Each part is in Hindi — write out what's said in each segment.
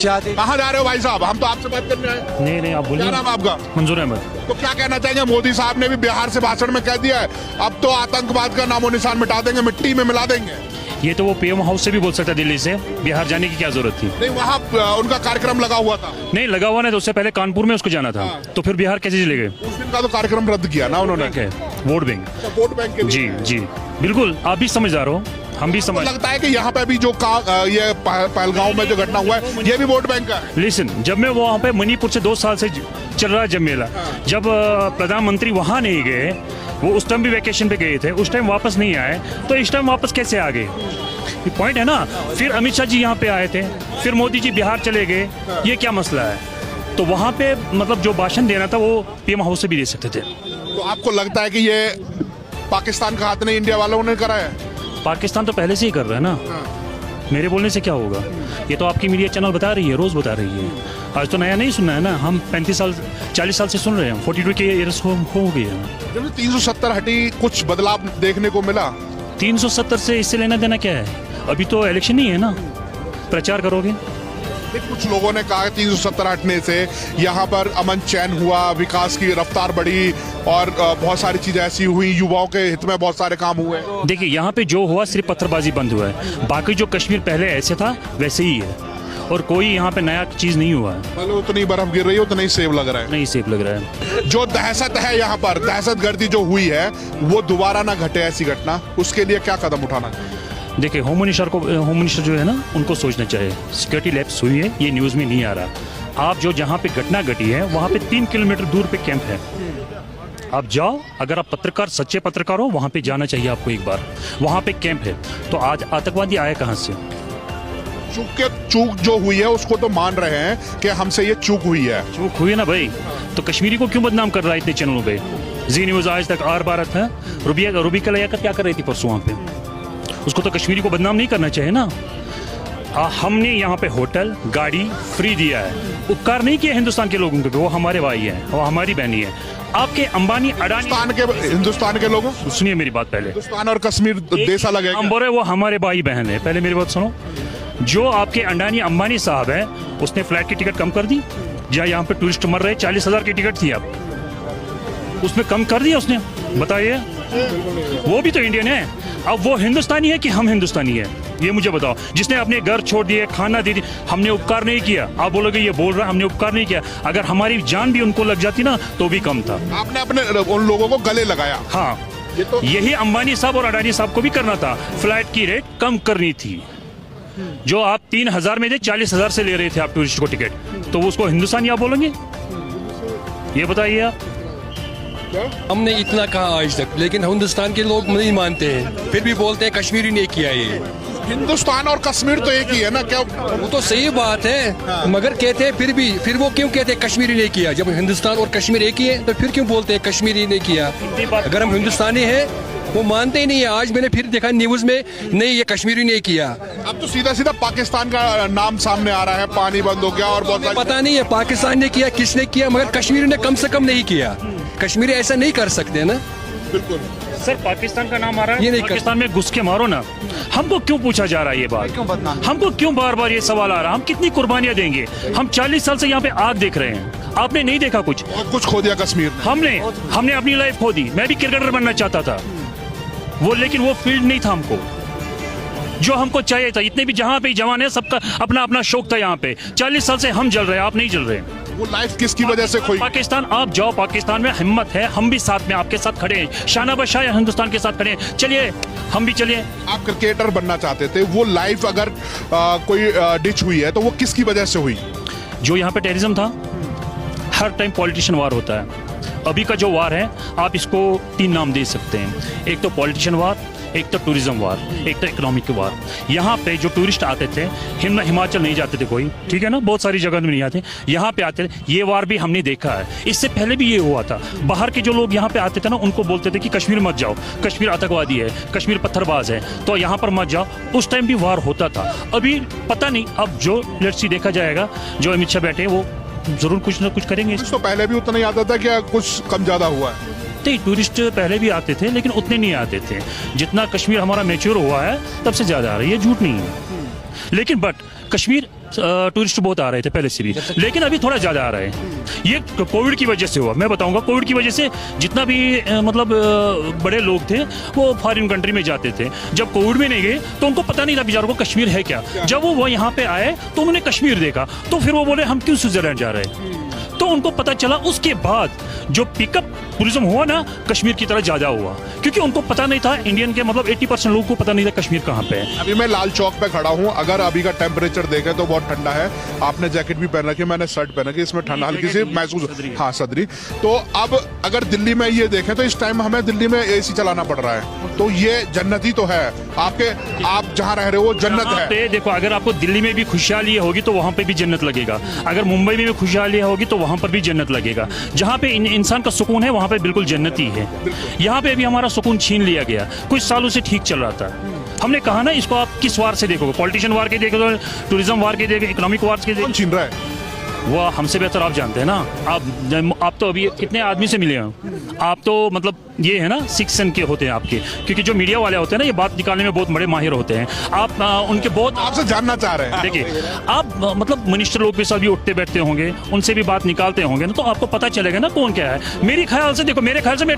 कहाँ जा रहे हो भाई साहब? हम तो आपसे बात करने आए। नहीं आप बोलिए। क्या नाम है आपका? मंजूर अहमद। तो क्या कहना चाहेंगे? मोदी साहब ने भी बिहार से भाषण में कह दिया है अब तो आतंकवाद का नामो निशान मिटा देंगे, मिट्टी में मिला देंगे। ये तो वो पीएम हाउस से भी बोल सकता दिल्ली से, बिहार जाने की क्या जरूरत थी? नहीं, वहाँ उनका कार्यक्रम लगा हुआ था। नहीं लगा हुआ नहीं तो उससे पहले कानपुर में उसको जाना था। हाँ। तो फिर बिहार कैसे चले गए? उस दिन का तो कार्यक्रम रद्द किया ना उन्होंने। Vote bank. वोट बैंक के लिए। जी बिल्कुल, आप भी समझदार हो, हम भी समझ। लगता है कि यहाँ पे भी जो ये पहलगांव में जो घटना हुआ है ये भी वोट बैंक का है। लिसन, जब मैं वहाँ पे मणिपुर से 2 साल से चल रहा है जब मेला, जब प्रधानमंत्री वहाँ नहीं गए, वो उस टाइम भी वैकेशन पे गए थे, उस टाइम वापस नहीं आए, तो इस टाइम वापस कैसे आ गए? पॉइंट है ना। फिर अमित शाह जी यहाँ पे आए थे, फिर मोदी जी बिहार चले गए, ये क्या मसला है? तो वहाँ पे मतलब जो भाषण देना था वो पीएम हाउस से भी दे सकते थे। तो आपको लगता है कि ये पाकिस्तान का हाथ नहीं, इंडिया वालों ने करा है? पाकिस्तान तो पहले से ही कर रहा है ना। मेरे बोलने से क्या होगा? ये तो आपकी मीडिया चैनल बता रही है, रोज बता रही है। आज तो नया नहीं सुनना है ना, हम 35 साल 40 साल से सुन रहे हैं। 42 के ईयर्स हो गई है। जब 370 हटी, कुछ बदलाव देखने को मिला? 370 से इससे लेना देना क्या है? अभी तो इलेक्शन नहीं है ना, प्रचार करोगे? कुछ लोगों ने कहा 370 हटने से यहाँ पर अमन चैन हुआ, विकास की रफ्तार बढ़ी और बहुत सारी चीजें ऐसी हुई, युवाओं के हित में बहुत सारे काम हुए। देखिए, यहाँ पे जो हुआ सिर्फ पत्थरबाजी बंद हुआ है, बाकी जो कश्मीर पहले ऐसे था वैसे ही है, और कोई यहाँ पे नया चीज नहीं हुआ है। मतलब उतनी बर्फ गिर रही है, उतना ही सेफ लग रहा है। नहीं सेफ लग रहा है। जो दहशत है यहाँ पर, दहशतगर्दी जो हुई है वो दोबारा ना घटे, ऐसी घटना, उसके लिए क्या कदम उठाना चाहिए? देखिए, होम मिनिस्टर जो है ना, उनको सोचना चाहिए। सिक्योरिटी लैप्स हुई है, ये न्यूज में नहीं आ रहा। आप जो जहाँ पे घटना घटी है वहाँ पे 3 किलोमीटर दूर पे कैंप है, आप जाओ। अगर आप पत्रकार, सच्चे पत्रकार हो, वहाँ पे जाना चाहिए आपको एक बार। वहाँ पे कैंप है। तो आज आतंकवादी आया कहाँ से? चूक जो हुई है उसको तो मान रहे हैं कि हमसे ये चूक हुई है। चूक हुई है ना भाई, तो कश्मीरी को क्यों बदनाम कर रहा है इतने चैनलों पे? जी न्यूज, आज तक, आर भारत है। रूबिका लियाकत क्या कर रही थी परसों वहाँ पे? उसको तो कश्मीरी को बदनाम नहीं करना चाहिए ना। हमने यहाँ पे होटल, गाड़ी फ्री दिया है, उपकार नहीं किया हिंदुस्तान के लोगों के। वो हमारे भाई हैं, वो हमारी बहनी है। आपके अंबानी, अडानी, हिंदुस्तान के लोगों, सुनिए मेरी बात पहले। हिंदुस्तान और कश्मीर देश अलग है। हम बोल रहे वो हमारे भाई बहन है। पहले मेरी बात सुनो। जो आपके अडानी अंबानी साहब है, उसने फ्लाइट की टिकट कम कर दी। जहाँ यहाँ पे टूरिस्ट मर रहे, 40,000 की टिकट थी, अब उसमें कम कर दिया उसने। बताइए, वो भी तो इंडियन है। अब वो हिंदुस्तानी है कि हम हिंदुस्तानी है? ये मुझे बताओ। जिसने अपने घर छोड़ दिए, खाना दे दी, हमने उपकार नहीं किया। आप बोलोगे ये बोल रहा है हमने उपकार नहीं किया। अगर हमारी जान भी उनको लग जाती ना तो भी कम था। आपने अपने उन लोगों को गले लगाया। हाँ, यही अंबानी साहब और अडानी साहब को भी करना था। फ्लाइट की रेट कम करनी थी। जो आप 3,000 में थे, 40,000 से ले रहे थे आप टूरिस्ट को टिकट, तो उसको हिंदुस्तानी आप बोलेंगे? ये बताइए आप। हमने इतना कहा आज तक, लेकिन हिंदुस्तान के लोग नहीं मानते हैं, फिर भी बोलते हैं कश्मीरी ने किया ये। हिंदुस्तान और कश्मीर तो एक ही है ना? क्या वो तो सही बात है, मगर कहते हैं फिर वो क्यों कहते हैं कश्मीरी ने किया? जब हिंदुस्तान और कश्मीर एक ही है तो फिर क्यों बोलते हैं कश्मीरी ने किया? अगर हम हिंदुस्तानी हैं, वो मानते ही नहीं है। आज मैंने फिर देखा न्यूज में, नहीं ये कश्मीरी ने किया। अब तो सीधा सीधा पाकिस्तान का नाम सामने आ रहा है, पानी बंद हो गया और बहुत पता नहीं है पाकिस्तान ने किया, किसने किया, मगर कश्मीरी ने कम से कम नहीं किया। कश्मीरी ऐसा नहीं कर सकते ना। बिल्कुल सर, पाकिस्तान का नाम आ रहा है, ये नहीं पाकिस्तान में घुस के मारो ना। हमको क्यों पूछा जा रहा है ये बात? हमको क्यों बार बार ये सवाल आ रहा है? हम कितनी कुर्बानियां देंगे? हम 40 साल से यहाँ पे आग देख रहे हैं, आपने नहीं देखा कुछ? बहुत कुछ खो दिया कश्मीर ने। हमने अपनी लाइफ खो दी। मैं भी क्रिकेटर बनना चाहता था, लेकिन वो फील्ड नहीं था हमको जो हमको चाहिए था। इतने भी जहाँ पे जवान है, सबका अपना अपना शौक था। यहाँ पे 40 साल से हम जल रहे हैं, आप नहीं जल रहे। वो लाइफ किसकी वजह से खोई? पाकिस्तान, आप जाओ, पाकिस्तान में हिम्मत है, हम भी साथ में आपके साथ खड़े हैं। शाना बशाह हिंदुस्तान के साथ खड़े हैं, चलिए हम भी चलिए। आप क्रिकेटर बनना चाहते थे, वो लाइफ अगर कोई डिच हुई है तो वो किसकी वजह से हुई? जो यहाँ पे टेररिज्म था, हर टाइम पॉलिटिशियन वार होता है। अभी का जो वार है, आप इसको 3 नाम दे सकते हैं। एक तो पॉलिटिशियन वार, एक तो टूरिज्म वार, एक तो इकोनॉमिक वार। यहाँ पे जो टूरिस्ट आते थे, हिमाचल नहीं जाते थे कोई, ठीक है ना, बहुत सारी जगह में नहीं आते, यहाँ पे आते थे। ये वार भी हमने देखा है। इससे पहले भी ये हुआ था। बाहर के जो लोग यहाँ पे आते थे ना, उनको बोलते थे कि कश्मीर मत जाओ, कश्मीर आतंकवादी है, कश्मीर पत्थरबाज है, तो यहाँ पर मत जाओ। उस टाइम भी वार होता था। अभी पता नहीं, अब जो लेट्स सी देखा जाएगा, जो अमित शाह बैठे वो जरूर कुछ ना कुछ करेंगे। तो पहले भी उतना ही आता था, क्या कुछ कम ज्यादा हुआ है? नहीं, टूरिस्ट पहले भी आते थे, लेकिन उतने नहीं आते थे। जितना कश्मीर हमारा मैच्योर हुआ है, तब से ज्यादा आ रही है, झूठ नहीं है। लेकिन बट कश्मीर टूरिस्ट बहुत आ रहे थे पहले से भी, लेकिन अभी थोड़ा ज़्यादा आ रहे हैं। ये कोविड की वजह से हुआ, मैं बताऊंगा। कोविड की वजह से जितना भी मतलब बड़े लोग थे वो फॉरेन कंट्री में जाते थे। जब कोविड में नहीं गए तो उनको पता नहीं था बेचारों को कश्मीर है क्या। जब वो यहाँ पे आए तो उन्होंने कश्मीर देखा, तो फिर वो बोले हम क्यों स्विट्जरलैंड जा रहे हैं। तो उनको पता चला, उसके बाद जो पिकअप टूरिज्म हुआ ना कश्मीर की तरह ज़्यादा हुआ, क्योंकि उनको पता नहीं था, इंडियन के मतलब 80% लोगों को पता नहीं था कश्मीर कहाँ पे है। अभी मैं लाल चौक पे खड़ा हूँ, अगर अभी का टेम्परेचर देखें तो बहुत ठंडा है। आपने जैकेट भी पहन रखी है, मैंने शर्ट पहन रखी है, इसमें ठंडा हल्की सी महसूस, हाँ सदरी। तो अब अगर दिल्ली में ये देखें तो इस टाइम हमें दिल्ली में AC चलाना पड़ रहा है, तो ये जन्नत ही तो है। आप जहाँ रह रहे हो जन्नत है। देखो, अगर आपको दिल्ली में भी खुशहाली होगी तो वहाँ पे भी जन्नत लगेगा, अगर मुंबई में भी खुशहाली होगी तो वहाँ पर भी जन्नत लगेगा। जहाँ पे इंसान का सुकून है वहाँ पे बिल्कुल जन्नत ही है। यहाँ पे भी हमारा सुकून छीन लिया गया, कुछ सालों से ठीक चल रहा था। हमने कहा ना, इसको आप किस वार से देखोगे, पॉलिटिशियन वार के देखोगे, टूरिज्म वार के देखोगे, इकोनॉमिक वार के देखोगे, छीन रहा है वो हमसे बेहतर आप जानते हैं ना। आप तो अभी कितने आदमी से मिले हैं आप, तो मतलब ये है ना 6 सन के होते हैं आपके, क्योंकि जो मीडिया वाले होते हैं ना ये बात निकालने में बहुत बड़े माहिर होते हैं। आप उनके बहुत आपसे जानना चाह रहे हैं। देखिए, आप मतलब मिनिस्टर लोग के साथ भी उठते बैठते होंगे, उनसे भी बात निकालते होंगे ना, तो आपको पता चलेगा ना कौन क्या है। मेरे ख्याल से देखो, मेरे ख्याल से मैं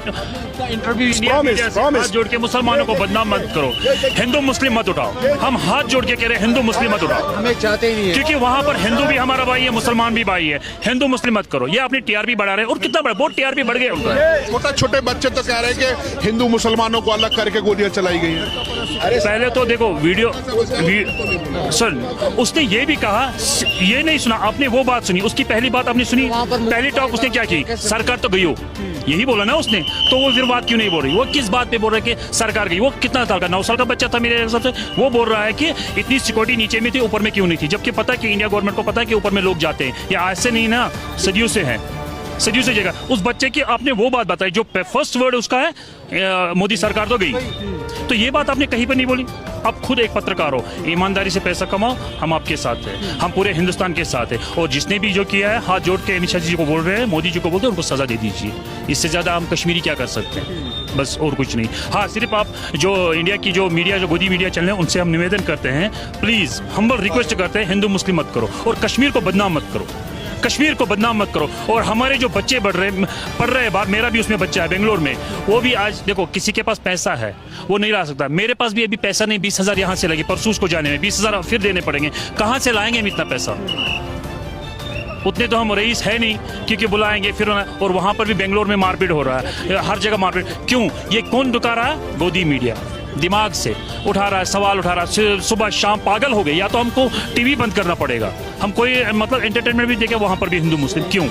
इंटरव्यू हाथ जोड़ के मुसलमानों को बदनाम मत करो, हिंदू मुस्लिम मत उठाओ। हम हाथ जोड़ के कह रहे हैं हिंदू मुस्लिम मत उठाओ, हमें चाहते ही नहीं है, क्योंकि वहां पर हिंदू भी हमारा भाई है, मुसलमान भी भाई है। हिंदू मुस्लिम मत करो, ये अपनी TRP बढ़ा रहे हैं, और कितना बड़ा बहुत TRP बढ़ गया उनका। छोटे छोटे बच्चे तो कह रहे हैं कि हिंदू मुसलमानों को अलग करके गोलियां चलाई गई हैं। पहले तो देखो सर, उसने ये भी कहा, ये नहीं सुना आपने, वो बात सुनी, उसकी पहली बात आपने सुनी, पहली टॉक उसने क्या की, सरकार तो गई हो, यही बोला ना उसने। तो वो फिर बात क्यों नहीं बोल रही, वो किस बात पे बोल रहा है कि सरकार गई। वो कितना साल का, 9 साल का बच्चा था मेरे हिसाब से, वो बोल रहा है कि इतनी सिक्योरिटी नीचे में थी, ऊपर में क्यों नहीं थी, जबकि पता है कि इंडिया गवर्नमेंट को पता है कि ऊपर में लोग जाते हैं। ये आज से नहीं ना, सदियों से है, सदियों से जगह। उस बच्चे की आपने वो बात बताई जो फर्स्ट वर्ड उसका है, मोदी सरकार तो गई। तो ये बात आपने कहीं पर नहीं बोली। आप खुद एक पत्रकार हो, ईमानदारी से पैसा कमाओ, हम आपके साथ हैं, हम पूरे हिंदुस्तान के साथ हैं। और जिसने भी जो किया है, हाथ जोड़ के अमित शाह जी को बोल रहे हैं, मोदी जी को बोलते हैं, उनको सजा दे दीजिए। इससे ज़्यादा हम कश्मीरी क्या कर सकते हैं, बस और कुछ नहीं। हाँ, सिर्फ आप जो इंडिया की जो मीडिया, जो गोदी मीडिया चल रहे हैं, उनसे हम निवेदन करते हैं, प्लीज़ हम्बल रिक्वेस्ट करते हैं, हिंदू मुस्लिम मत करो और कश्मीर को बदनाम मत करो, कश्मीर को बदनाम मत करो। और हमारे जो बच्चे पढ़ रहे हैं बाहर, मेरा भी उसमें बच्चा है बेंगलोर में, वो भी आज देखो, किसी के पास पैसा है वो नहीं ला सकता, मेरे पास भी अभी पैसा नहीं, 20,000 यहाँ से लगे परसूस को जाने में, 20,000 फिर देने पड़ेंगे, कहाँ से लाएंगे हम इतना पैसा। उतने तो हम रईस है नहीं, क्योंकि बुलाएंगे फिर, और वहाँ पर भी बेंगलोर में मारपीट हो रहा है, हर जगह मारपीट। क्यों? ये कौन बता रहा है? गोदी मीडिया दिमाग से उठा रहा है, सवाल उठा रहा है, सुबह शाम पागल हो गए। या तो हमको TV बंद करना पड़ेगा, हम कोई मतलब एंटरटेनमेंट भी देखें, वहाँ पर भी हिंदू मुस्लिम क्यों।